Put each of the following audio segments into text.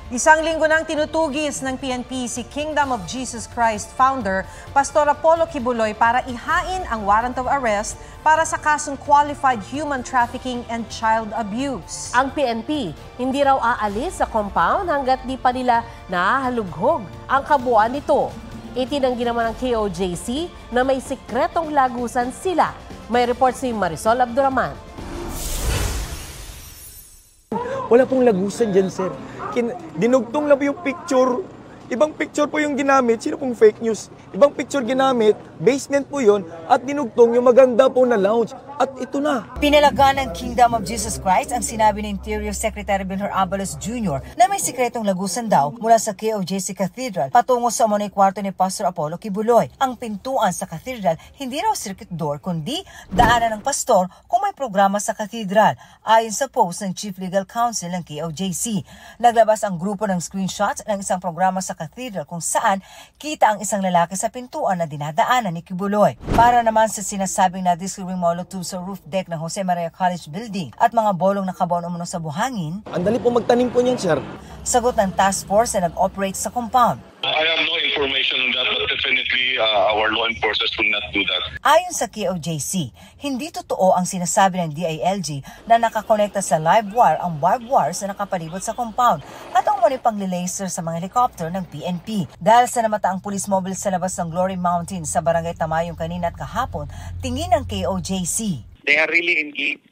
Isang linggo nang tinutugis ng PNP si Kingdom of Jesus Christ founder Pastor Apollo Kibuloy para ihain ang warrant of arrest para sa kasong qualified human trafficking and child abuse. Ang PNP hindi raw aalis sa compound hanggat di pa nila nahalughog ang kabuuan nito. Itinanggi naman ng KOJC na may sikretong lagusan sila. May report si Marisol Abduraman. Wala pong lagusan dyan, sir. Dinugtong lang po yung picture. Ibang picture po yung ginamit. Sino pong fake news? Ibang picture ginamit, basement po yun, at dinugtong yung maganda po na lounge. At ito na. Pinalagaan ng Kingdom of Jesus Christ ang sinabi ng Interior Secretary Benhur Abalos Jr. na may sikretong lagusan daw mula sa KOJC Cathedral patungo sa umunay kwarto ni Pastor Apollo Kibuloy. Ang pintuan sa cathedral hindi raw circuit door kundi daanan ng pastor kung may programa sa cathedral, ayon sa post ng Chief Legal Counsel ng KOJC. Naglabas ang grupo ng screenshots ng isang programa sa cathedral kung saan kita ang isang lalaki sa pintuan na dinadaanan ni Kibuloy. Para naman sa sinasabing na discovering molotov sa roof deck ng Jose Maria College Building at mga bolong nakabaon umano sa buhangin. Ang dali po magtanim po niyan, sir. Sagot ng task force na nag-operate sa compound. I have no information on that, but definitely our law enforcers will not do that. Ayon sa KOJC, hindi totoo ang sinasabi ng DILG na nakakonekta sa live wire ang barbed wires na nakapalibot sa compound at ang muli pang-laser sa mga helicopter ng PNP. Dahil sa namataang police mobile sa labas ng Glory Mountain sa Barangay Tamayong kanina at kahapon, tingin ng KOJC. They are really engaged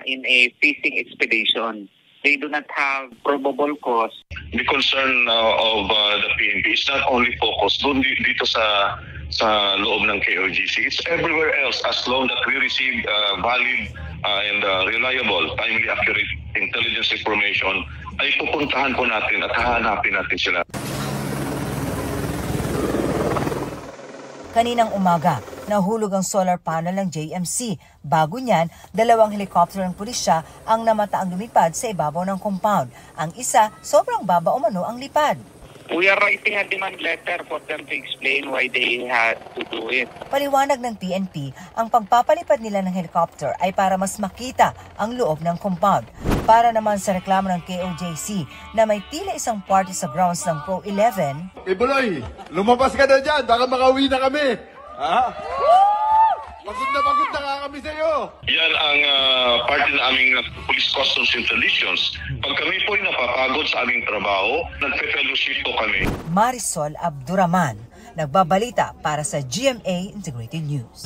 in a fishing expedition. They do not have probable cause. The concern of the PNP is not only focused doon dito sa loob ng KOJC. It's everywhere else as long that we receive valid and reliable, timely, accurate intelligence information ay pupuntahan po natin at hahanapin natin sila. Kaninang umaga, nahulog ang solar panel ng JMC. Bago niyan, 2 helicopter ng pulisya ang namataang lumipad sa ibabaw ng compound. Ang isa, sobrang baba umano ang lipad. We are writing a demand letter for them to explain why they had to do it. Paliwanag ng PNP, ang pagpapalipad nila ng helicopter ay para mas makita ang loob ng compound. Para naman sa reklamo ng KOJC na may tila isang party sa grounds ng Pro 11. Kibuloy, lumabas ka na dyan, baka makauwi na kami. Ha? Pagod na nga kami sa'yo. Yan ang parte na aming Police Customs Intelligence. Pag kami po ay napapagod sa aming trabaho, nagpe-fellowship po kami. Marisol Abduraman, nagbabalita para sa GMA Integrated News.